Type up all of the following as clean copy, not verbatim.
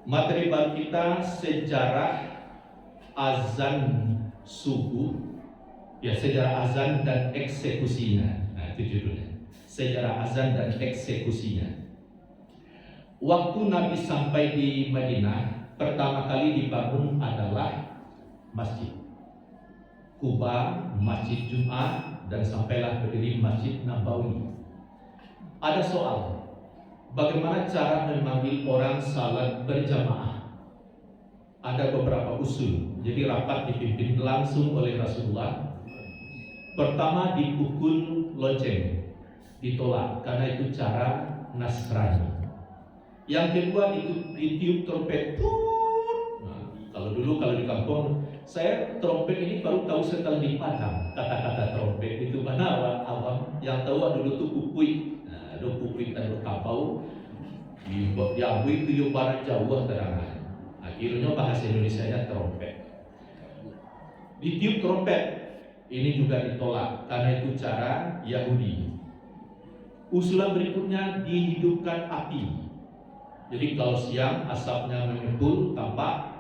Materi baru kita sejarah azan subuh, ya sejarah azan dan eksekusinya. Nah itu judulnya, sejarah azan dan eksekusinya. Waktu Nabi sampai di Madinah, pertama kali dibangun adalah masjid Kuba, Masjid Jumat, dan sampailah berdiri Masjid Nabawi. Ada soal, bagaimana cara memanggil orang salat berjamaah? Ada beberapa usul. Jadi rapat dipimpin langsung oleh Rasulullah. Pertama, dipukul lonceng, ditolak karena itu cara Nasrani. Yang kedua, ditiup trompet. Nah, kalau di kampung saya, trompet ini baru tahu setelah di Padang. Kata-kata trompet itu mana awam yang tahu dulu tuh kupui. Nah, ada kupui dan kapau. Di Yabu itu yang barat Jawa terangan. Akhirnya bahasa Indonesia-nya trompet. Ditiup trompet, ini juga ditolak karena itu cara Yahudi. Usulan berikutnya, dihidupkan api. Jadi kalau siang asapnya mengepul tampak,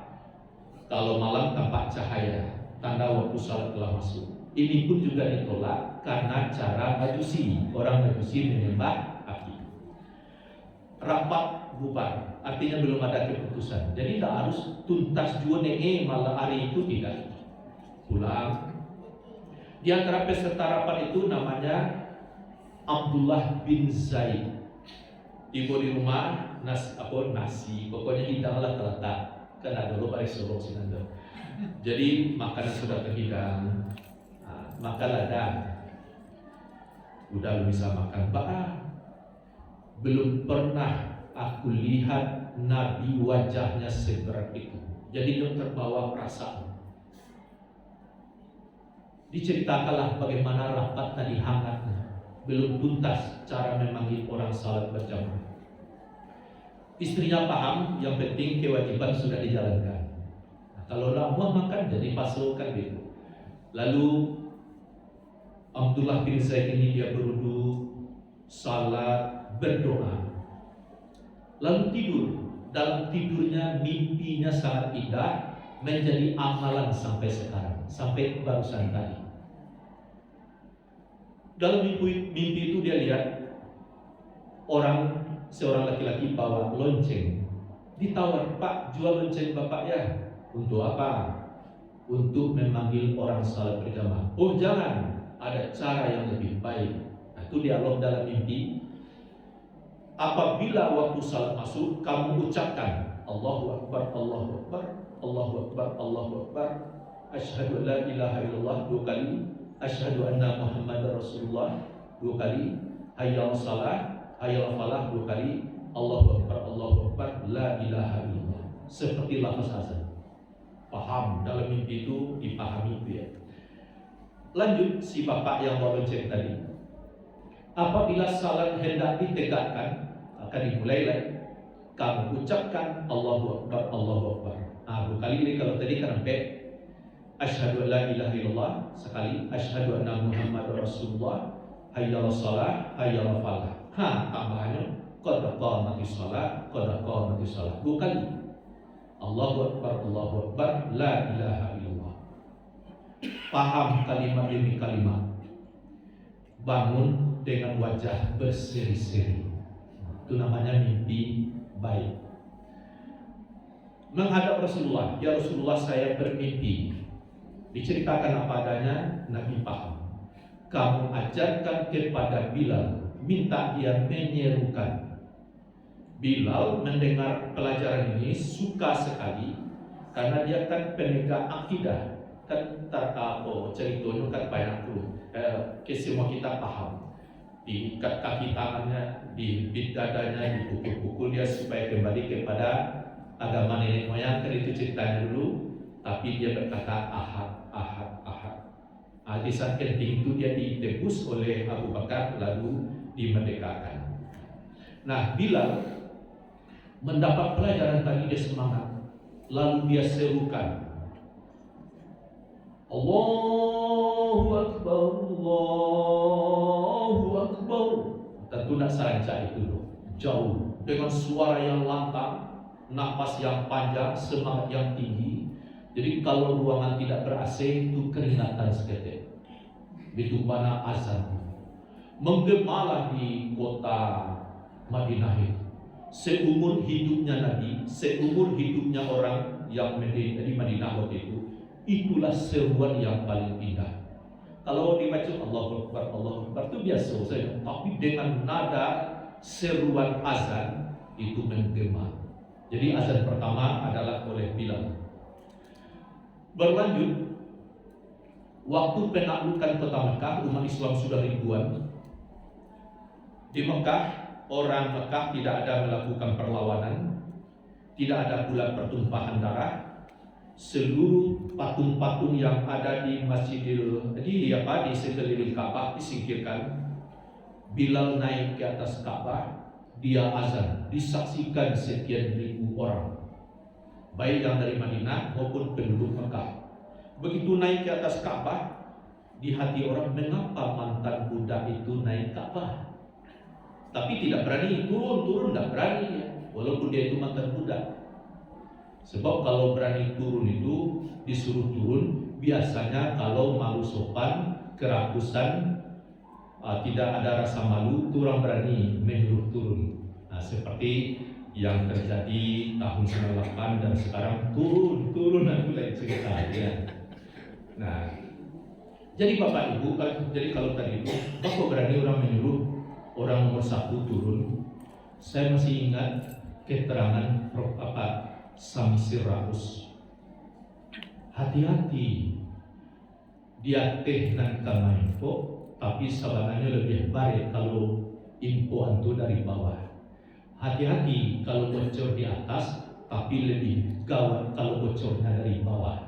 kalau malam tampak cahaya, tanda waktu salat telah masuk. Ini pun juga ditolak karena cara Majusi. Orang Majusi menyembah api. Rapat bubar, artinya belum ada keputusan. Jadi tidak harus tuntas juga malam hari itu, tidak. Pulang. Di antara peserta rapat itu namanya Abdullah bin Zaid. Tiba di rumah nasi, pokoknya hidanglah terletak. Kan ada lo baik sorok sinanda. Jadi makanan sudah terhidang, makan ada. Udah lu bisa makan. Belum pernah aku lihat Nabi wajahnya seberat itu. Jadi dia terbawa perasaan. Diceritakanlah bagaimana rapat tadi hangatnya. Belum tuntas cara memanggil orang salat berjamaah. Istrinya paham, yang penting kewajiban sudah dijalankan. Nah, kalau nak makan jadi pasukan gitu. Lalu Abdullah bin Zaid ini dia berwudu, salat, berdoa, lalu tidur. Dalam tidurnya mimpinya sangat indah, menjadi amalan sampai sekarang, sampai barusan tadi. Dalam mimpi itu dia lihat seorang laki-laki bawa lonceng. Ditawar, "Pak, jual lonceng bapak ya." "Untuk apa?" "Untuk memanggil orang salat berjamaah." "Oh jangan, ada cara yang lebih baik." Nah, itu dialog dalam mimpi. "Apabila waktu salat masuk, kamu ucapkan Allahu Akbar, Allahu Akbar, Allahu Akbar, Allahu Akbar, asyhadu an la ilaha illallah 2 kali, asyhadu anna Muhammadar Rasulullah 2 kali, hayya 'alas shalah, hayya 'alal falah 2 kali, Allahu Akbar, la ilaha illallah." Seperti lafaz azan. Paham, dalam mimpi itu dipahami itu ya. Lanjut si bapak yang bawa lonceng tadi. Apabila salat hendak ditegakkan, akan dimulai lagi. Kamu ucapkan Allahu Akbar, Allahu Akbar. Nah, 2 kali ini kalau tadi kerempet. Asyhadu an la ilaha illallah sekali, asyhadu anna Muhammadar Rasulullah, hayya 'alas shalah, hayya 'alal falah. Tambahannya qad qamatis shalah, qad qamatis shalah. 2 kali. Allahu Akbar, Allahu Akbar, la ilaha illallah. Paham kalimat demi kalimat. Bangun dengan wajah berseri-seri. Itu namanya mimpi baik. Menghadap Rasulullah, "Ya Rasulullah, saya bermimpi." Diceritakan apa adanya, Nabi paham. "Kamu ajarkan kepada Bilal, minta dia menyerukan." Bilal mendengar pelajaran ini suka sekali karena dia kan penegak akidah. Kan ceritanya kan banyak tuh. Semua kita paham. Diikat kaki tangannya, dibit dadanya, dipukul-pukul dia supaya kembali kepada agama nenek moyang. Kan itu ceritanya dulu. Tapi dia berkata ahad, ahad, ahad. Di saat genting itu dia ditebus oleh Abu Bakar lalu dimerdekakan. Nah, Bilal mendapat pelajaran tadi, dia semangat. Lalu dia serukan Allahu Akbar, Allahu Akbar. Tentu nak saranca itu jauh dengan suara yang lantang, napas yang panjang, semangat yang tinggi. Jadi kalau ruangan tidak ber-AC itu keringatan seketika. Itu mana azan. Menggemalah di kota Madinah itu. Seumur hidupnya Nabi, seumur hidupnya orang yang di Madinah waktu itu, itulah seruan yang paling indah. Kalau dibaca Allahu Akbar, Allahu Akbar itu biasa saja, tapi dengan nada seruan azan itu menggema. Jadi azan pertama adalah oleh Bilal. Berlanjut, waktu penaklukan kota Mekah, umat Islam sudah ribuan. Di Mekah, orang Mekah tidak ada melakukan perlawanan, tidak ada pula pertumpahan darah. Seluruh patung-patung yang ada di di sekeliling Ka'bah disingkirkan. Bilal naik ke atas Ka'bah, dia azan, disaksikan sekian ribu orang, baik yang dari Madinah maupun penduduk Mekah. Begitu naik ke atas Ka'bah, di hati orang, mengapa mantan budak itu naik Ka'bah? Tapi tidak berani turun tidak berani ya, walaupun dia itu mantan budak. Sebab kalau berani turun itu disuruh turun, biasanya kalau malu sopan, kerakusan, tidak ada rasa malu, itu orang berani menyuruh turun. Nah, seperti yang terjadi tahun 98 dan sekarang turun aku lain cerita ya. Nah, jadi Bapak Ibu, jadi kalau tadi itu Bapak berani orang menyuruh orang nomor 1 turun. Saya masih ingat keterangan Prof. Samsir Raus. Hati-hati, dia tehnan kama info, tapi sebenarnya lebih baik kalau info itu dari bawah. Hati-hati kalau bocor di atas, tapi lebih gawat kalau bocornya dari bawah.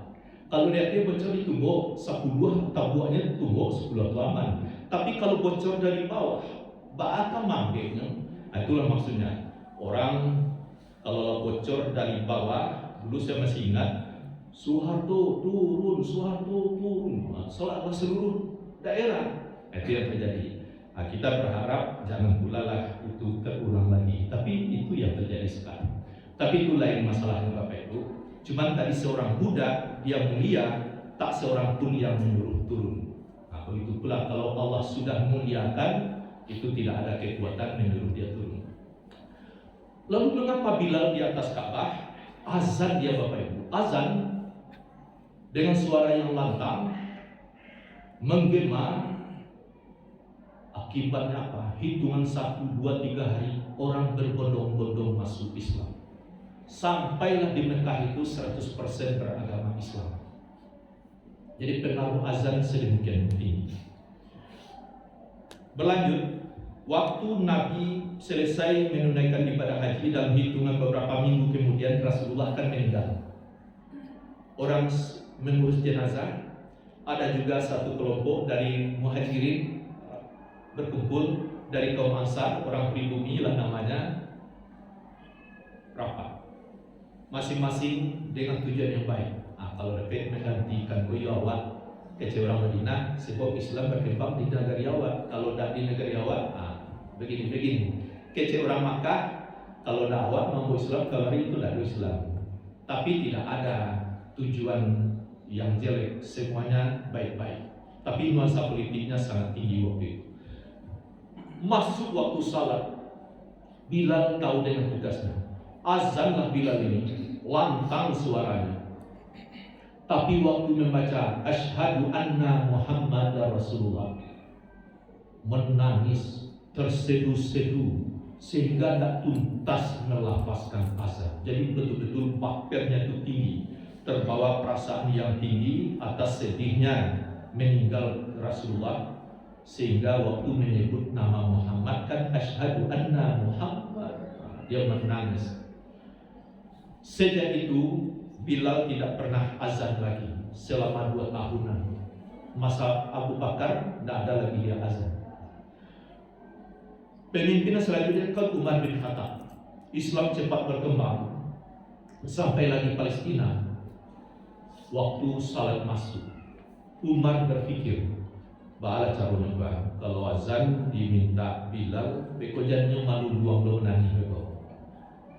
Kalau dia bocor di tubuh 10 tabuannya tubuh 10 aman. Tapi kalau bocor dari bawah, bakal manggilnya. Nah, itulah maksudnya. Orang kalau bocor dari bawah, dulu saya masih ingat, Soeharto turun, seluruh daerah. Itu yang terjadi. Nah, kita berharap jangan pula lah itu terulang lagi. Tapi itu yang terjadi sekarang. Tapi itu lain masalahnya Bapak Ibu. Cuman tadi seorang budak, dia mulia, tak seorang pun yang menyuruh turun. Nah, begitu pula kalau Allah sudah muliakan, itu tidak ada kekuatan menyuruh dia turun. Lalu mengapa Bilal di atas Ka'bah azan dia Bapak Ibu? Azan dengan suara yang lantang, menggema. Akibatnya apa? Hitungan 1, 2, 3 hari orang berbondong-bondong masuk Islam. Sampailah di Mekah itu 100% beragama Islam. Jadi pengaruh azan sedemikian tinggi. Berlanjut, waktu Nabi selesai menunaikan ibadah haji, dalam hitungan beberapa minggu kemudian Rasulullah akan meninggal. Orang mengurus jenazah. Ada juga satu kelompok dari muhajirin berkumpul dari kaum Ansar, orang pribumi lah namanya, rapat. Masing-masing dengan tujuan yang baik. Nah, kalau dapat menggantikan awak kece orang Madinah, sebab Islam berkembang di negeri awak. Kalau tidak di negeri awak, begini. Kece orang Makkah, kalau dakwah mau Islam, kalau hari itu tidak Islam. Tapi tidak ada tujuan yang jelek, semuanya baik-baik. Tapi nuansa politiknya sangat tinggi waktu itu. Masuk waktu salat, Bilal tahu dengan tugasnya. Azanlah Bilal ini, lantang suaranya. Tapi waktu membaca Asyhadu anna Muhammad Rasulullah, menangis, terseduh-seduh, sehingga tidak tuntas melafazkan azan. Jadi betul-betul bakternya itu tinggi, terbawa perasaan yang tinggi atas sedihnya meninggal Rasulullah, sehingga waktu menyebut nama Muhammad kan asyhadu anna Muhammad, dia menangis. Sejak itu Bilal tidak pernah azan lagi selama 2 tahunan. Masa Abu Bakar tidak ada lagi dia azan. Pemimpin selanjutnya kan Umar bin Khattab. Islam cepat berkembang sampai lagi Palestina. Waktu salat masuk, Umar berpikir, bala caranya bang, kalau azan diminta Bilal, bekojannya malu 20 nangis beko.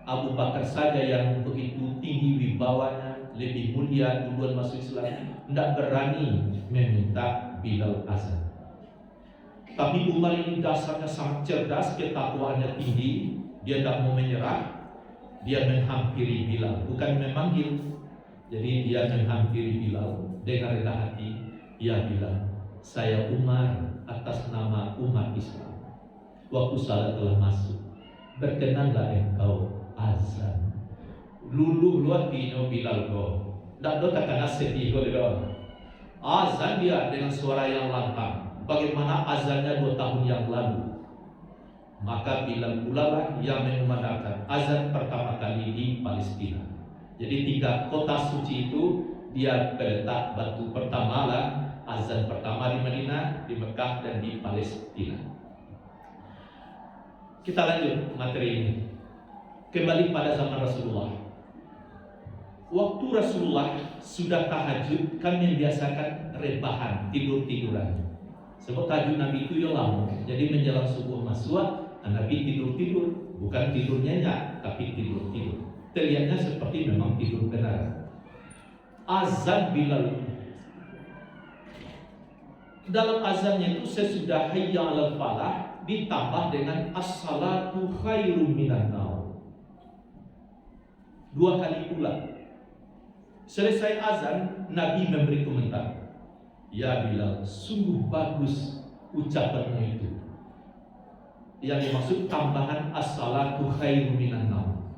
Abu Bakar saja yang begitu tinggi wibawanya, lebih mulia duluan masuk Islam, tidak berani meminta Bilal azan. Tapi Umar ini dasarnya sangat cerdas, ketakwaannya tinggi, dia tidak mau menyerah, dia menghampiri Bilal, bukan memanggil. Jadi dia menghampiri Bilal dengan rendah hati, ya Bilal, saya Umar atas nama umat Islam. Waktu salat telah masuk, berkenanlah engkau azan. Luluh luatinya Bilal ko, tak do takkan sedih ko do. Azan dia dengan suara yang lantang. Bagaimana azannya 2 tahun yang lalu. Maka Bilal pula lah yang mengumandangkan azan pertama kali di Palestina. Jadi 3 kota suci itu dia berletak batu pertama lah. Azan pertama di Madinah, di Mekah, dan di Palestina. Kita lanjut materi ini. Kembali pada zaman Rasulullah. Waktu Rasulullah sudah tahajud, kan membiasakan rebahan, tidur-tiduran. Sebab tahajud Nabi itu ya lama. Jadi menjelang subuh masuk, Nabi tidur-tidur. Bukan tidur nyenyak, tapi tidur-tidur. Terlihatnya seperti memang tidur benar. Azan Bilal. Dalam azannya itu sesudah hayya 'alal falah ditambah dengan as-salatu khairum minan naum. 2 kali pula. Selesai azan, Nabi memberi komentar. Ya Bilal, sungguh bagus ucapanmu itu. Yang dimaksud tambahan as-salatu khairum minan naum.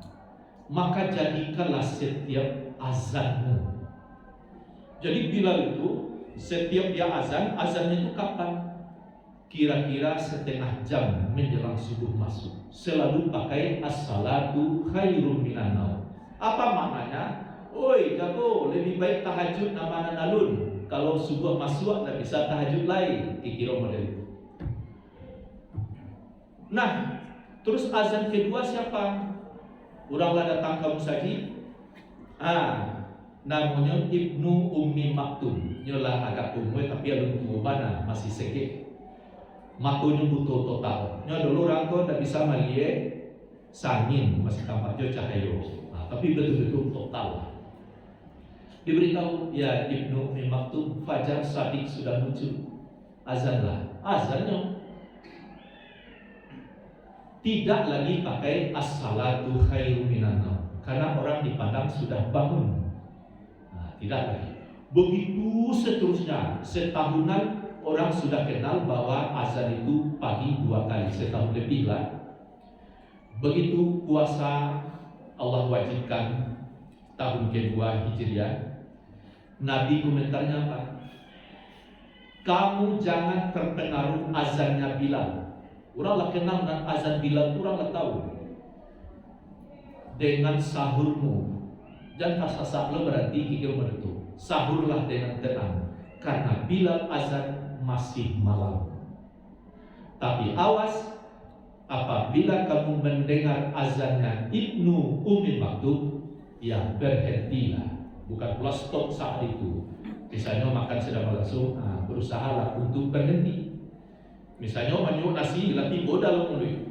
Maka jadikanlah setiap azanmu. Jadi Bilal itu setiap dia azan, azannya itu kapan? Kira-kira setengah jam menjelang subuh masuk. Selalu pakai as-salatu khairum minan naum. Apa maknanya? Oi jago, lebih baik tahajud nama nalun. Kalau subuh masuk tak bisa tahajud lain. Kira model itu. Nah, terus azan kedua siapa? Oranglah datang kamu saji. Namanya Ibnu Ummi Maktum. Nyolah agak umur tapi alun tua mana masih sekit. Maktunya butuh total. Nyo dulu orang tu tak bisa melihat sangin masih tampak jo cahayo. Tapi betul-betul total. Diberitahu ya Ibnu Ummi Maktum, fajar Sadiq sudah muncul. Azanlah. Azannya tidak lagi pakai as-salatu khairum minan naum karena orang dipandang sudah bangun. Tidak lagi. Begitu seterusnya. Setahunan orang sudah kenal bahwa azan itu pagi 2 kali, setahun lebih lah. Begitu puasa Allah wajibkan tahun kedua Hijriah, Nabi komentarnya apa? Kamu jangan terpengaruh azannya Bilal. Orang lah kenal dengan azan Bilal, orang lah tahu. Dengan sahurmu. Jangan sasak lo berarti kikir menentu. Sahurlah dengan tenang. Karena Bilal azan masih malam. Tapi awas, apabila kamu mendengar azannya Ibnu Ummi Maktum, ya berhentilah. Bukan pula stop saat itu. Misalnya makan sedang berlangsung, berusahalah untuk berhenti. Misalnya menyuruh nasi, lagi bodoh lo mulai.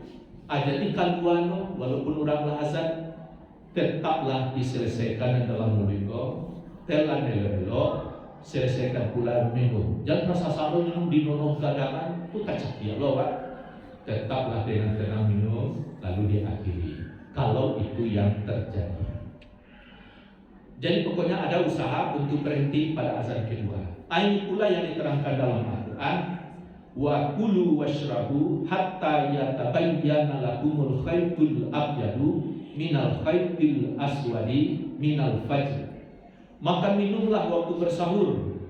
Jadi kaluan lo, walaupun orang lah azan, tetaplah diselesaikan dalam muliko. Telan elok, selesaikan pula minggu. Jangan rasa salah minum di nono gadangan, itu kacak dia lo, Pak. Tetaplah dengan tenang minum, lalu diakhiri. Kalau itu yang terjadi. Jadi pokoknya ada usaha untuk berhenti pada azan kedua. Ini pula yang diterangkan dalam Al-Quran. Wa kulu washrabu hatta yatabayyana lakumul khaytul abyadu minal khaytil aswadi minal fajr. Maka minumlah waktu bersahur.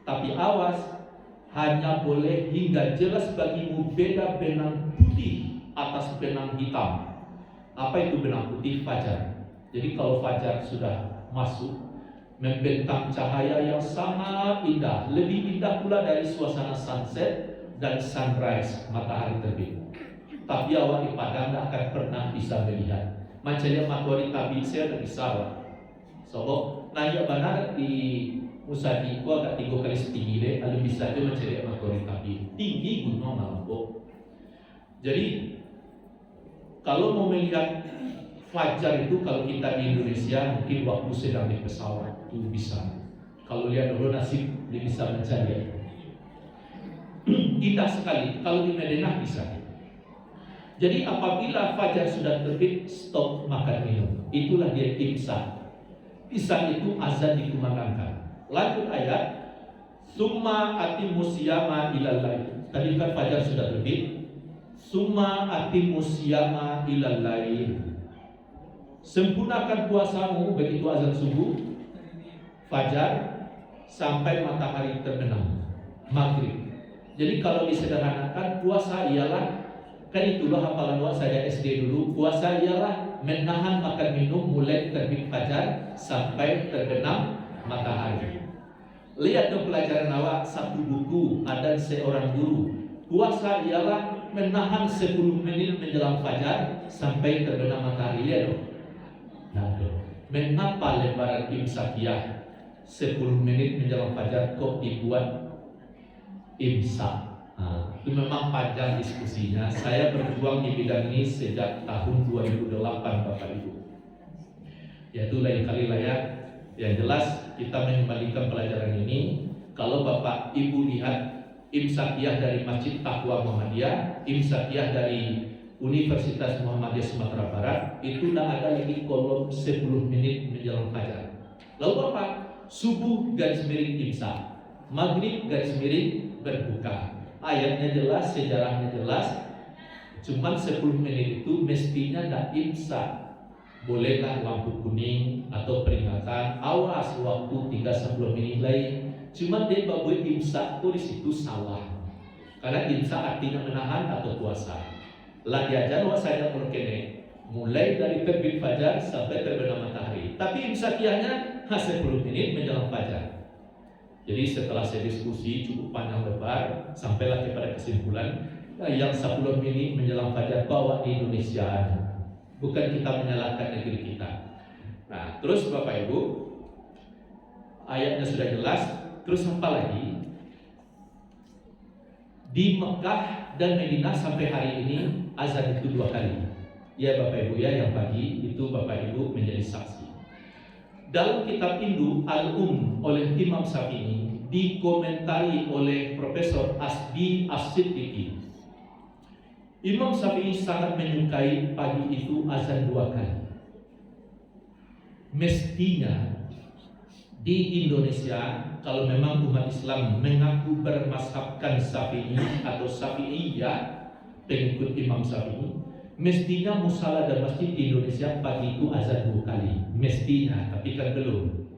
Tapi awas, hanya boleh hingga jelas bagimu beda benang putih atas benang hitam. Apa itu benang putih? Fajar. Jadi kalau fajar sudah masuk, membentang cahaya yang sangat indah, lebih indah pula dari suasana sunset dan sunrise, matahari terbit. Tapi awak di Padang tak akan pernah bisa melihat. Macamnya matahari terbit saya tak bisa. Sebab naik benar di Musadi ku agak 3 kali setinggi deh, kalau bisa aja mencari matahari terbit. Tinggi gunung Malampok. Jadi kalau mau melihat fajar itu kalau kita di Indonesia mungkin waktu sedang di pesawat itu bisa. Kalau lihat dulu nasib dia bisa mencari. Indah sekali. Kalau di Madinah bisa. Jadi apabila fajar sudah terbit, stop makan minum. Itulah dia imsak. Imsak itu azan dikumandangkan. Lanjut ayat. Summa atimus siyama ilal lail. Tadi kan fajar sudah terbit. Summa atimus siyama ilal lail. Sempurnakan puasamu begitu azan subuh, fajar sampai matahari terbenam, maghrib. Jadi kalau disederhanakan, puasa ialah, kan itulah hafalan saya SD dulu, puasa ialah menahan makan minum mulai terbit fajar sampai terbenam matahari. Lihat dong pelajaran awak, satu buku ada seorang guru. Puasa ialah menahan 10 menit menjelang fajar sampai terbenam matahari. Lihat dong. Nah, mengapa lembaran imsakiyah 10 menit menjelang fajar kok dibuat imsak? Nah, itu memang panjang diskusinya. Saya berjuang di bidang ini sejak tahun 2008, Bapak Ibu. Yaitu lain kali layak. Yang jelas kita mengembalikan pelajaran ini. Kalau Bapak Ibu lihat imsakiyah dari Masjid Taqwa Muhammadiyah, imsakiyah dari Universitas Muhammadiyah Sumatera Barat, itu tidak ada lagi kolom 10 menit menjelang fajar. Lalu apa? Subuh garis miring imsak, maghrib garis miring berbuka. Ayatnya jelas, sejarahnya jelas. Cuman 10 menit itu mestinya tidak imsak. Bolehlah lampu kuning atau peringatan, awas waktu tinggal 10 menit lagi. Cuman dia buat imsak itu di situ salah. Karena imsak artinya menahan atau puasa. Lah diajar wah saya kene mulai dari terbit fajar sampai terbenam matahari. Tapi imsakiyahnya 10 menit menjelang fajar. Jadi setelah saya diskusi cukup panjang lebar, sampailah kepada kesimpulan yang 10 menit menjelang fajar bawa di Indonesia, bukan kita menyalahkan negeri kita. Nah, terus Bapak Ibu, ayatnya sudah jelas. Terus apa lagi? Di Mekah dan Madinah sampai hari ini azan itu 2 kali. Ya Bapak Ibu ya, yang pagi itu Bapak Ibu menjadi saksi. Dalam kitab Indu oleh Imam Syafi'i, dikomentari oleh Profesor Asdi As-Siddiqi. Imam Syafi'i sangat menyukai pagi itu azan 2 kali. Mestinya di Indonesia, kalau memang umat Islam mengaku bermazhabkan Syafi'i atau Syafi'iyah, pengikut Imam Syafi'i, mestinya musala dan masjid di Indonesia pagi itu azan 2 kali. Mestinya, tapi kan belum.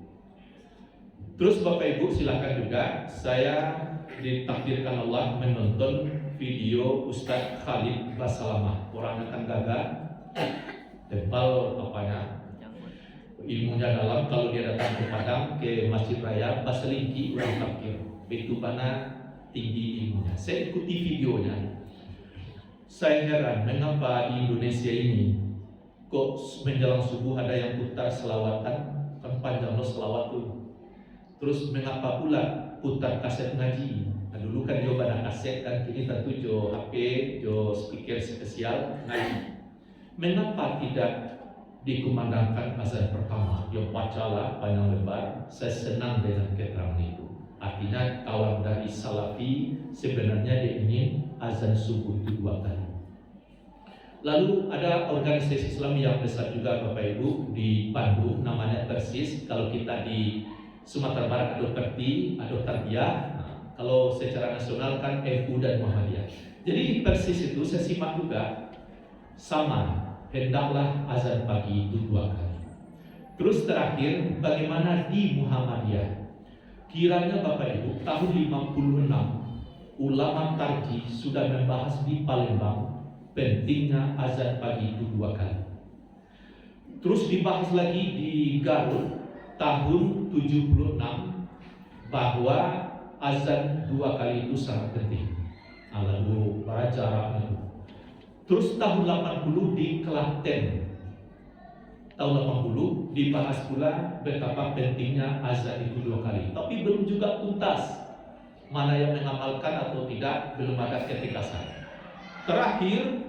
Terus Bapak Ibu silakan juga, saya ditakdirkan Allah menonton video Ustadz Khalid Basalamah, orang akan gagah, tebal apanya, ilmunya dalam. Kalau dia datang ke Padang, ke Masjid Raya Baselingki, orang takdir itu mana tinggi ilmunya. Saya ikuti videonya. Saya heran mengapa di Indonesia ini kok menjelang subuh ada yang putar selawatan, kan panjang loh selawat tuh. Terus mengapa pula putar kaset ngaji? Nah, dulu kan dia pada kaset kan, kini tentu jo HP, jo speaker spesial ngaji. Mengapa tidak dikumandangkan azan pertama? Yang bacalah panjang lebar. Saya senang dengan keterangan itu. Artinya kawan dari Salafi sebenarnya dia ingin azan subuh itu 2 kali. Lalu ada organisasi Islam yang besar juga Bapak Ibu di Bandung, namanya Persis. Kalau kita di Sumatera Barat ada Perti, ada Tarbiyah. Kalau secara nasional kan FU dan Muhammadiyah. Jadi di Persis itu saya simak juga sama, hendaklah azan pagi itu 2 kali. Terus terakhir, bagaimana di Muhammadiyah? Kiranya Bapak Ibu, tahun 56 ulama tarjih sudah membahas di Palembang pentingnya azan pagi itu 2 kali. Terus dibahas lagi di Garut tahun 76 bahwa azan 2 kali itu sangat penting. Lalu para jaraknya. Terus tahun 80 di Klaten, tahun 80 dibahas pula betapa pentingnya azan itu 2 kali. Tapi belum juga tuntas mana yang mengamalkan atau tidak, belum ada ketekasan. Terakhir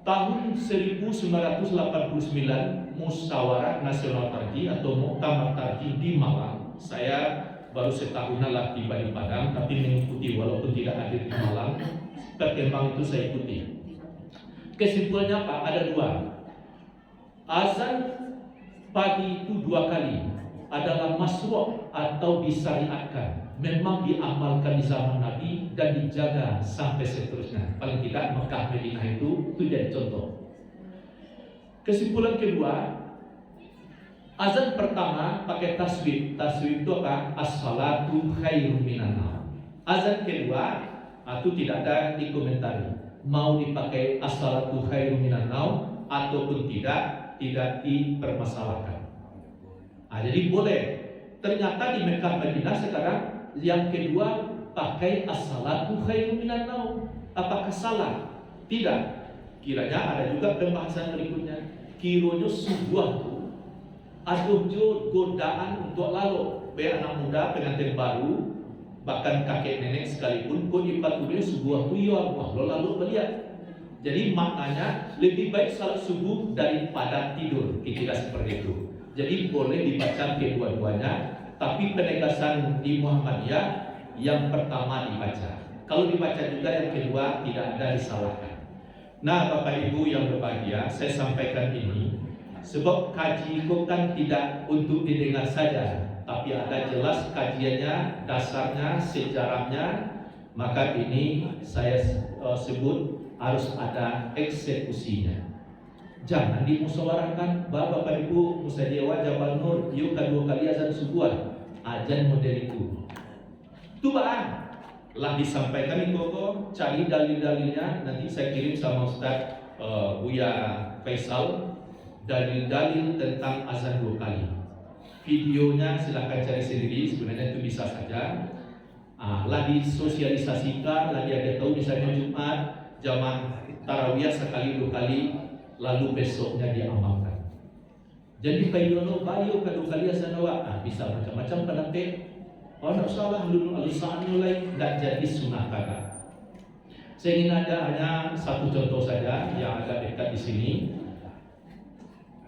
Tahun 1989 Musyawarah Nasional Tarji atau Muktamar Tarji di Malang. Saya baru setahunan lah tiba di Padang, tapi mengikuti walaupun tidak hadir di Malang. Perkembangan itu saya ikuti. Kesimpulannya apa? Ada dua. Azan pagi itu 2 kali adalah masru' atau disyariatkan, memang diamalkan di zaman Nabi dan dijaga sampai seterusnya. Paling tidak Mekah Madinah itu jadi contoh. Kesimpulan kedua, azan pertama pakai tasbih. Tasbih itu apa? As-salatu khairun minan naum. Azan kedua itu tidak ada dikomentari. Mau dipakai as-salatu khairun minan naum ataupun tidak dipermasalahkan. Jadi boleh. Ternyata di Mekah Madinah sekarang yang kedua pakai as-salatu khairun minan naum. Apakah salah? Tidak. Kiranya ada juga pembahasan berikutnya. Kiranya sebuah tu aduh godaan untuk lalu. Baik anak muda, pengantin baru, bahkan kakek nenek sekalipun, kau dipatuhi sebuah tu ya Allah lalu melihat. Jadi maknanya lebih baik salat subuh daripada tidur, kira seperti itu. Jadi boleh dibaca kedua-duanya, tapi penegasan di Muhammadiyah yang pertama dibaca. Kalau dibaca juga yang kedua tidak ada disalahkan. Nah, Bapak Ibu yang berbahagia, saya sampaikan ini sebab kaji itu kan tidak untuk didengar saja, tapi ada jelas kajiannya, dasarnya, sejarahnya. Maka ini saya sebut harus ada eksekusinya. Jangan dimusyawarahkan, Bapak Ibu Musyawarah Jabal Nur, yuk kedua kali azan subuh, azan model itu. Tubaan lah disampaikan itu kok, cari dalil-dalilnya, nanti saya kirim sama Ustaz Buya Faisal, dalil-dalil tentang azan 2 kali. Videonya silahkan cari sendiri, sebenarnya itu bisa saja. Lah disosialisasikan, lah dia tahu misalnya Jumat jamaah tarawih sekali 2 kali, lalu besoknya diamalkan. Jadi kayono bayo kedua kali asanawa, bisa macam-macam penate. Oh tidak salah dulu alisaan mulai tidak jadi sunnah kakak. Saya ingin ada hanya satu contoh saja yang agak dekat di sini.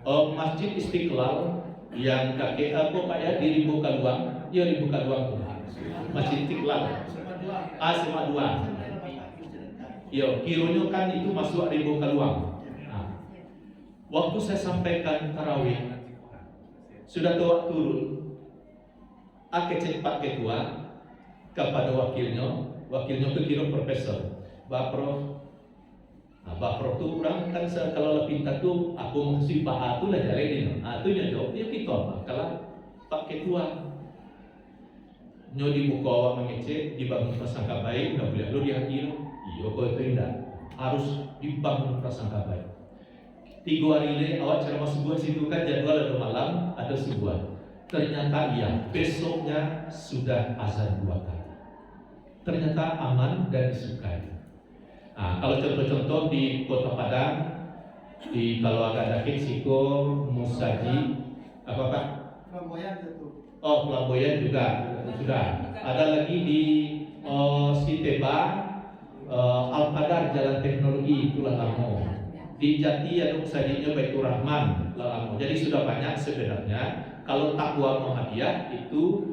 Masjid Istiqlal yang kakek apa Pak ya di Ribu Kaluang, dia Ribu Kaluang tuh. Masjid Istiqlal. SMA 2. Yo, kironya kan itu masuk Ribu Kaluang. Waktu saya sampaikan tarawih, sudah tua turun, cepat ketua kepada wakilnya kira profesor, Pak Prof. Pak Prof itu kurang kan kalau pintar tuh aku mesti Pak itu lah jalanin, itu nya jawab dia kita kalau Pak ketua nyo dibuka awak mengecek dibangun prasangka baik, nggak boleh lo dihadir, iya kok itu indah harus dibangun prasangka baik. 3 hari ini awak ceramah subuh situ kan jadwal ada malam ada subuh. Ternyata iya, besoknya sudah azan 2 kali. Ternyata aman dan disukai. Kalau contoh-contoh di Kota Padang, kalau agak dikit Siko, Musaji, apa Pak? Flamboyan itu. Oh, Flamboyan juga sudah. Ada lagi di Siteba, Al-Qadar Jalan Teknologi itu Lalamo. Di Jati ada Musajinya Baitur Rahman Lalamo. Jadi sudah banyak sebenarnya. Kalau takwa Muhammadiyah itu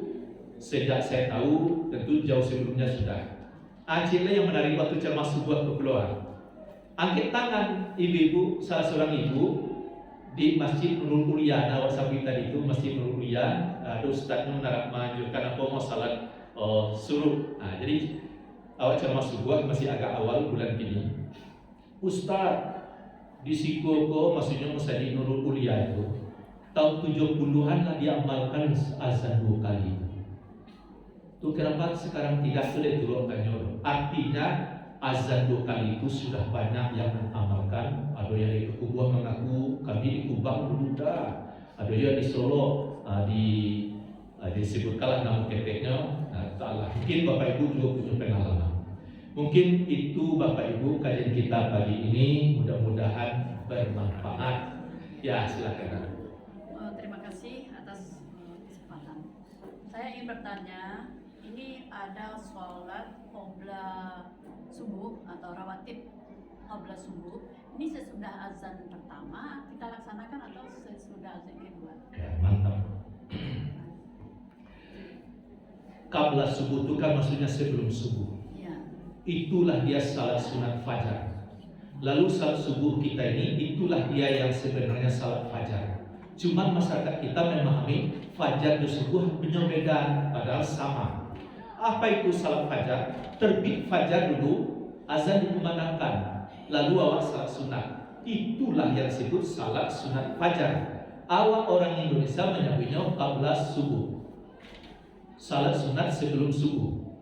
sejak saya tahu tentu jauh sebelumnya sudah. Acile yang menarik waktu ceramah subuh ke keluar. Angkat tangan ibu-ibu, salah seorang ibu di Masjid Nurul Uliya, Nawasabit tadi itu Masjid Nurul Uliya, ada ustadznya menganjurkan apa mau salat suruh. Jadi awak ceramah subuh masih agak awal bulan ini. Ustadz di Sikoko maksudnya Masjid Nurul Uliya itu tahun 70-an lah diamalkan azan 2 kali. Itu kenapa sekarang tidak sulit turunkan nyuruh? Artinya azan 2 kali itu sudah banyak yang mengamalkan. Ada yang di Kubah mengaku kami di Kubah dulu dah. Ada yang di Solo disebutkanlah nama keteknya. Mungkin Bapak Ibu juga punya pengalaman. Mungkin itu Bapak Ibu kajian kita pagi ini, mudah-mudahan bermanfaat. Ya silakan. Terima kasih atas kesempatan. Saya ingin bertanya, ini ada sholat qobla subuh atau rawatib qobla subuh. Ini sesudah azan pertama kita laksanakan atau sesudah azan kedua? Ya, mantap. Qabla subuh itu kan maksudnya sebelum subuh. Ya. Itulah dia salat sunat fajar. Lalu salat subuh kita ini itulah dia yang sebenarnya salat fajar. Cuman masyarakat kita memahami fajar dan subuh punya beda, padahal sama. Apa itu salat fajar? Terbit fajar dulu, azan dikumandangkan, lalu awak salat sunat. Itulah yang disebut salat sunat fajar. Awak orang Indonesia menyebutnya qabla subuh. Salat sunat sebelum subuh.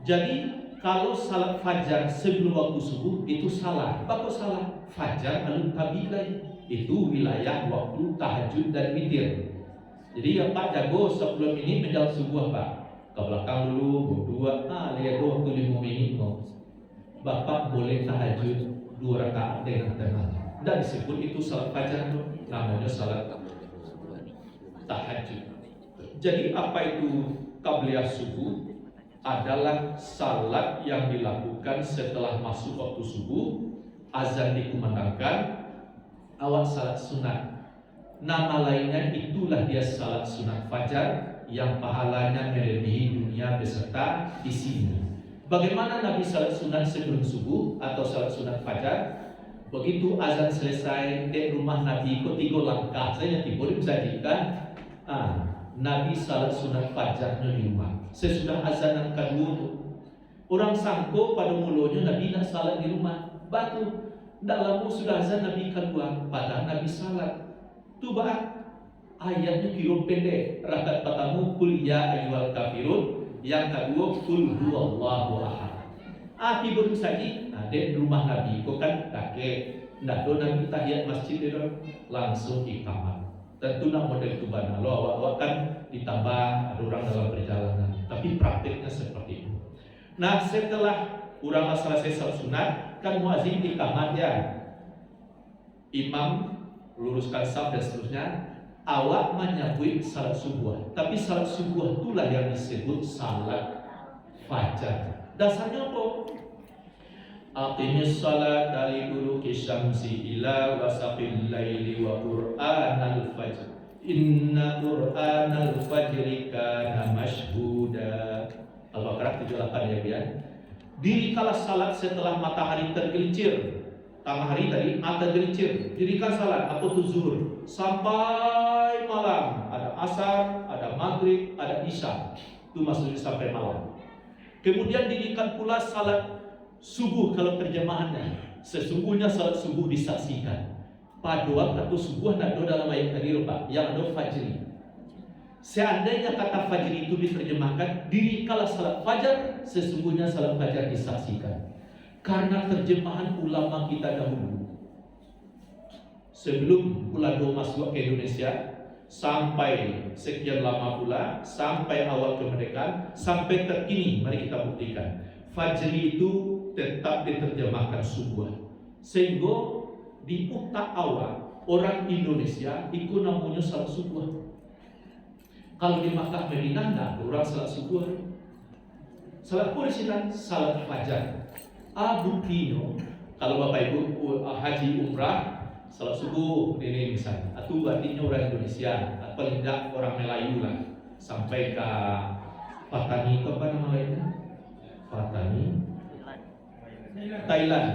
Jadi kalau salat fajar sebelum waktu subuh itu salah. Apa salah? Fajar alun tabi'lai. Itu wilayah waktu tahajud dan witir. Jadi ya Pak jago 10 menit menjelang subuh Pak. Ke belakang dulu, berdua, lihat waktu 5 menit kok. Bapak boleh tahajud 2 rakaat dengan tenang. Tidak disebut itu salat fajar, namanya salat tahajud. Jadi apa itu qabliyah subuh? Adalah salat yang dilakukan setelah masuk waktu subuh, azan dikumandangkan, awak salat sunat. Nama lainnya itulah dia salat sunat fajar yang pahalanya melebihi dunia beserta isinya. Bagaimana Nabi salat sunat sebelum subuh atau salat sunat fajar? Begitu azan selesai di rumah Nabi ikut 3 langkah saya nanti boleh sajikan. Nabi salat sunat fajarnya di rumah. Sesudah azan kedua, orang sangko pada mulanya Nabi nak salat di rumah. Batu, tidak lama sudah azan Nabi kedua, padahal Nabi salat. Tu bah ayatnya kira pendek. Rakaat pertama kul ya ayyuhal kafirun, yang kedua kul huwallahu ahad. Tiba saja di rumah Nabi, kau kan kakek. Nak do Nabi tahiyat masjid itu langsung iqamah. Tentu nak model kubana lo awak kan ditambah ada orang dalam perjalanan, tapi praktiknya seperti itu. Nah setelah orang selesai salat sunat kan muazin iqamat ya, imam luruskan saf dan seterusnya, awak menyambut salat subuh. Tapi salat subuh itulah yang disebut salat fajar. Dasarnya apa? Aqimis salat dari duluki syamsi ila wasaqil laili wa qur'anal fajr. Inna qur'anal fajri kana mashhuda. Al-Baqarah 78 ya biar. Dirikanlah salat setelah matahari tergelincir. Tengah hari tadi tergelincir. Dirikan salat atau zuhur sampai malam. Ada asar, ada maghrib, ada isya. Itu maksudnya sampai malam. Kemudian dirikan pula salat subuh kalau terjemahannya. Sesungguhnya salat subuh disaksikan. Paduan atau subuh nado dalam ayat tadi Pak, yang ada fajri. Seandainya kata fajri itu diterjemahkan, dirikanlah salat fajar, sesungguhnya salat fajar disaksikan. Karena terjemahan ulama kita dahulu, sebelum Ulado masuk ke Indonesia, sampai sekian lama pula, sampai awal kemerdekaan, sampai terkini, mari kita buktikan. Fajri itu tetap diterjemahkan subuh, sehingga di otak awal orang Indonesia itu namanya salat subuh. Kalau di Makkah Madinah nah, orang salat subuh. Salat kursinan salat fajar. Buktinya kalau Bapak Ibu haji umrah salat subuh ini misalnya, atau artinya orang Indonesia atau paling tidak orang Melayu lah sampai ke Patani, ke apa nama lainnya? Patani Thailand.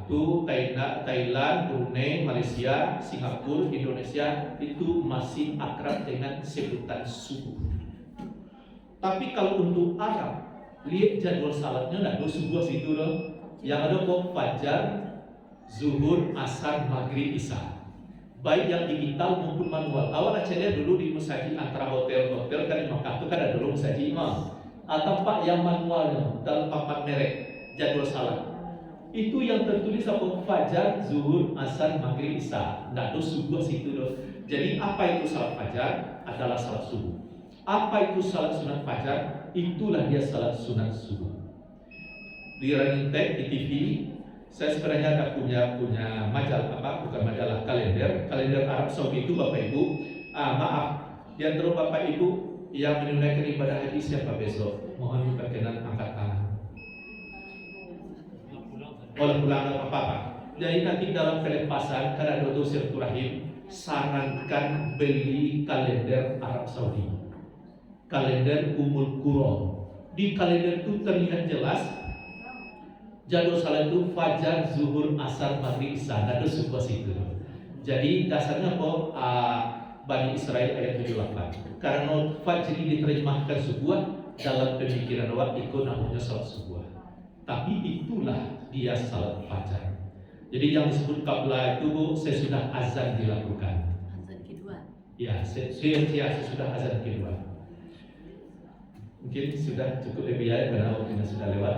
Itu Thailand, Brunei, Malaysia, Singapura, Indonesia itu masih akrab dengan sebutan subuh. Tapi kalau untuk Arab, lihat jadwal salatnya ada subuh situ loh. Yang ada kok fajar, zuhur, asar, maghrib, isya. Baik yang digital maupun manual. Awal acaranya dulu di masjid antara hotel-hotel kan di Makkah itu kan ada dulu masjid imam. Atau Pak yang manualnya dalam papan merek jadwal salat. Itu yang tertulis apa? Fajar, zuhur, asar, maghrib, isya. Nggak ada subuh situ loh. Jadi apa itu salat fajar? Adalah salat subuh. Apa itu salat sunat fajar? Itulah dia salat sunat subuh. Di Running Tech, di TV, saya sebenarnya ada punya majalah bukan majalah, kalender Arab Saudi itu Bapak Ibu. Maaf, di antara Bapak Ibu yang menunaikan ibadah haji siapa besok? Mohon diperkenan angkat tangan. Oleh pulang apa-apa. Jadi nanti dalam pelepasan karena dodo silaturahim, sarankan beli kalender Arab Saudi, kalender Ummul Qura. Di kalender itu terlihat jelas jadwal salat itu fajar, zuhur, asar, maghrib, isya. Ada sebuah situ. Jadi dasarnya kok Bani Israel ayat 78. Karena fajri diterjemahkan sebuah dalam pemikiran awak itu namanya salat sebuah. Tapi itulah dia salat fajar. Jadi yang disebut qabla itu sesudah azan dilakukan. Azan kedua. Ya, sesudah azan kedua. Mungkin sudah cukup lebih ya karena waktunya sudah lewat.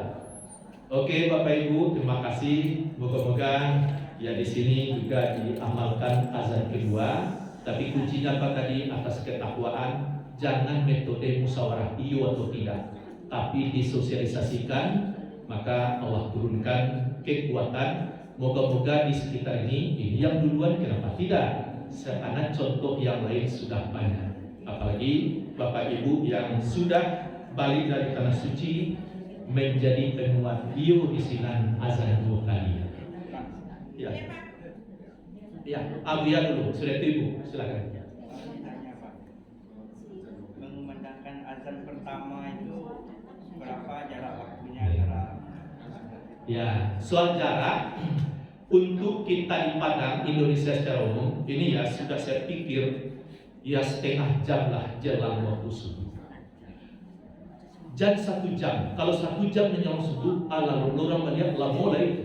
Oke Bapak Ibu, terima kasih. Moga-moga ya di sini juga diamalkan azan kedua. Tapi kuncinya apa tadi? Atas ketakwaan, jangan metode musyawarah iyo atau tidak, tapi disosialisasikan, maka Allah turunkan kekuatan. Moga-moga di sekitar ini yang duluan kenapa tidak? Karena contoh yang lain sudah banyak. Apalagi Bapak Ibu yang sudah balik dari tanah suci menjadi penguat bio di sinan azan 2 kali. Ya. Ya, Abuya dulu, sudah itu Ibu, silakan. Tanya Pak, mengumandangkan azan pertama itu berapa jarak waktunya antara? Ya, soal jarak untuk kita di Padang, Indonesia secara umum, ini ya sudah saya pikir ya setengah jam lah jelang waktu subuh. Jangan 1 jam. Kalau 1 jam menjelang subuh, Allah orang melihat lah mulai.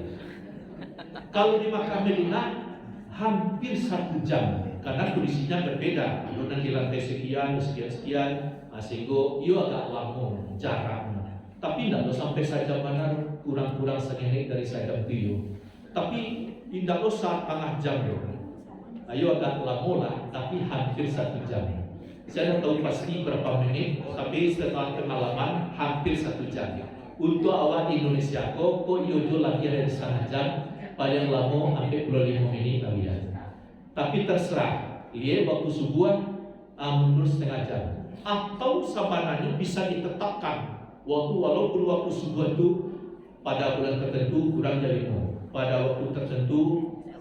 Kalau di Makkah Madinah hampir 1 jam karena kondisinya berbeda. Adonan di lantai sekian, sehingga ia agak lama jaraknya. Tapi tidak sampai sajam mana kurang-kurang senenek dari sajam itu. Tapi tidak usah setengah jam dong. Ayo agak lama lah, tapi hampir 1 jam. Saya tidak tahu pasti berapa menit, tapi setelah pengalaman hampir 1 jam. Untuk awak Indonesia, kok yojo lagi ada di setengah jam, paling lama sampai 25 menit kalian. Tapi terserah, lihat waktu subuh mundur setengah jam. Atau sabananya bisa ditetapkan. Walaupun waktu subuh itu pada bulan tertentu kurang jam 5, pada waktu tertentu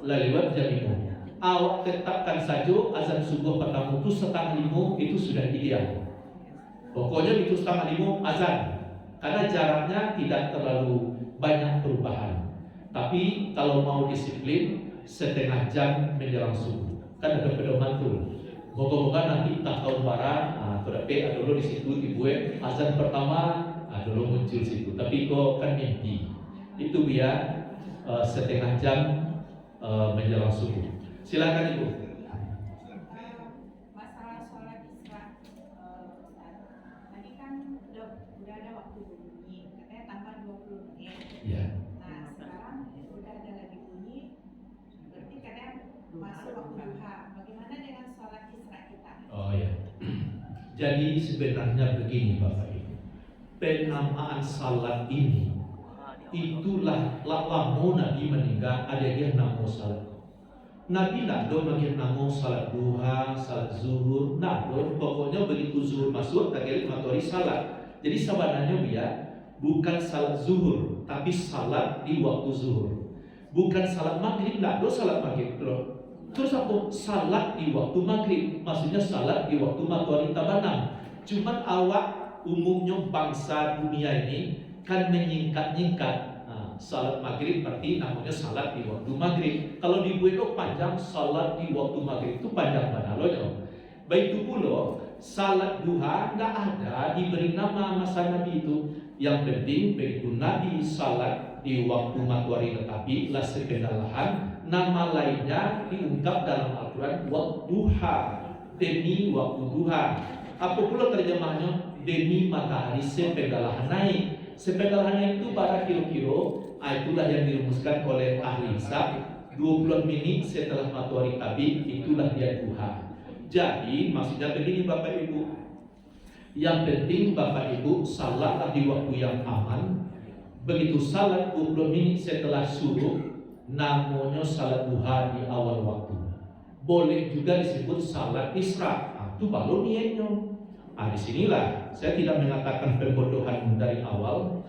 lewat jam 5. Awak tetapkan saja azan subuh pertama itu 4:30 itu sudah ideal. Pokoknya itu 4:30 azan, karena jaraknya tidak terlalu banyak perubahan. Tapi kalau mau disiplin setengah jam menjelang subuh, kan ada pedoman tuh. Moga-moga nanti tahun barat, tetapi ada dulu di situ dibuat azan pertama, dulu muncul situ. Tapi kok kan mimpi itu biar setengah jam menjelang subuh. Silakan Ibu. Masalah sholat Isra, tadi kan udah ada waktu bunyi, katanya tambah 20 menit. Ya. Nah sekarang udah ada lagi bunyi, berarti katanya masuk waktu duha. Bagaimana dengan sholat Isra kita? Oh ya. Jadi sebenarnya begini Bapak Ibu, penamaan salat ini itulah lama Nabi meninggal ada yang nama salat. Nabi nak do bagi nama salat duha, salat zuhur, nak do pokoknya begitu zuhur masuk tak kira matahari salat. Jadi sebenarnya dia bukan salat zuhur, tapi salat di waktu zuhur. Bukan salat maghrib, nak do salat maghrib bro. Terus apa? Salat di waktu maghrib, maksudnya salat di waktu matahari terbenam. Cuman awak umumnya bangsa dunia ini kan menyingkat-nyingkat. Salat maghrib berarti namanya salat di waktu maghrib. Kalau di Bueno panjang, salat di waktu maghrib itu panjang mana loh. Baik itu pula salat duha tidak ada diberi nama masa Nabi itu. Yang penting begitu Nabi salat di waktu matahari tetapi lah sekendalahan nama lainnya diungkap dalam Al-Quran waktu duha, demi waktu duha. Apa pula terjemahnya? Demi matahari sepedalahan naik. Sepedalahan itu pada kilo-kilo, itulah yang dirumuskan oleh ahli hisab. 20 menit setelah matahari terbit itulah dia duha. Jadi maksudnya begini Bapak Ibu, yang penting Bapak Ibu salatlah di waktu yang aman. Begitu salat 20 menit setelah subuh, namanya salat duha di awal waktu. Boleh juga disebut salat Isra, itu baru niatnya. Disinilah saya tidak mengatakan pembodohan dari awal.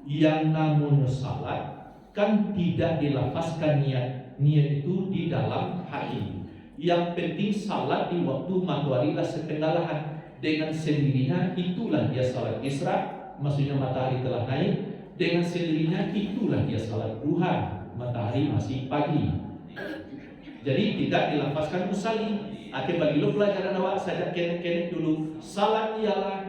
Yang namanya salat kan tidak dilafazkan niat. Niat itu di dalam hati. Yang penting salat di waktu matahari lah sepenggalahan. Dengan sendirinya itulah dia salat Isra, maksudnya matahari telah naik. Dengan sendirinya itulah dia salat duha, matahari masih pagi. Jadi tidak dilafazkan usalli. Bagi lo pelajaran awak sajak kenek-kenek dulu. Salat ialah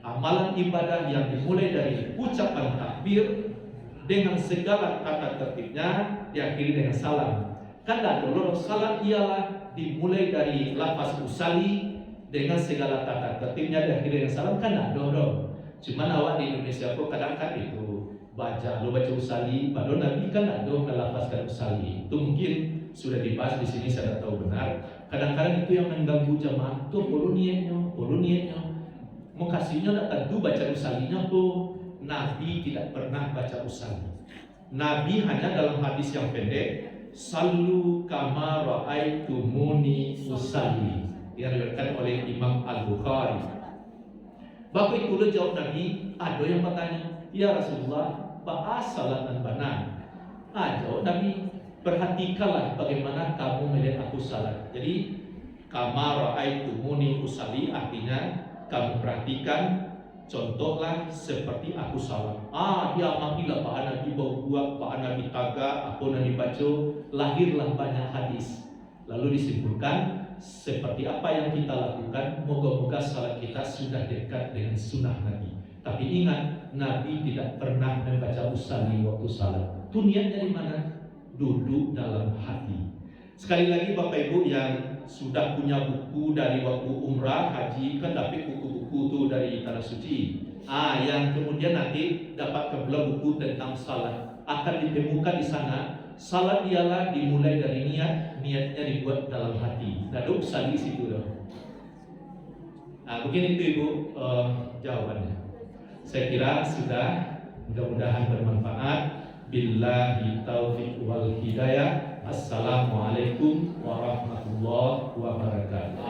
amalan ibadah yang dimulai dari ucapan takbir dengan segala tata tertibnya, diakhiri dengan salam. Kan dulu salat ialah dimulai dari lafaz usalli dengan segala tata tertibnya, diakhiri dengan salam. Kan dulu. Cuman awak di Indonesia kok kadang-kadang itu baca usalli, padahal Nabi kan ada melafazkan usalli. Itu mungkin sudah dibahas di sini, saya tidak tahu benar. Kadang-kadang itu yang mengganggu jamaah tuh polo niatnya. Mau kasihnya tidak tentu baca usallinya tuh. Nabi tidak pernah baca usalli. Nabi hanya dalam hadis yang pendek, sallu kama ra'aitumuni usalli, yang diriwayatkan oleh Imam Al-Bukhari. Bapak itu jawab Nabi, ada yang bertanya, ya Rasulullah, ba'a salat dan banan. Jawab Nabi, perhatikanlah bagaimana kamu melihat aku salat. Jadi kama ra'aitumuni usalli artinya kamu perhatikan, contohlah seperti aku salat. Dia amatilah Pak Nabi bau buat, Pak Nabi taga, apa Nabi baca, lahirlah banyak hadis. Lalu disimpulkan seperti apa yang kita lakukan, moga-moga salat kita sudah dekat dengan sunnah Nabi. Tapi ingat, Nabi tidak pernah membaca usalli waktu salat. Itu niatnya di mana? Duduk dalam hati. Sekali lagi Bapak Ibu yang sudah punya buku dari waktu umrah, haji, kan dapat buku-buku itu dari Tanah Suci. Yang kemudian nanti dapat kebelah buku tentang salat. Akan ditemukan di sana, salat ialah dimulai dari niat, niatnya dibuat dalam hati. Lalu usalli situ loh. Mungkin itu Ibu jawabannya. Saya kira sudah, mudah-mudahan bermanfaat. Billahi taufiq wal hidayah. Assalamualaikum warahmatullahi wabarakatuh.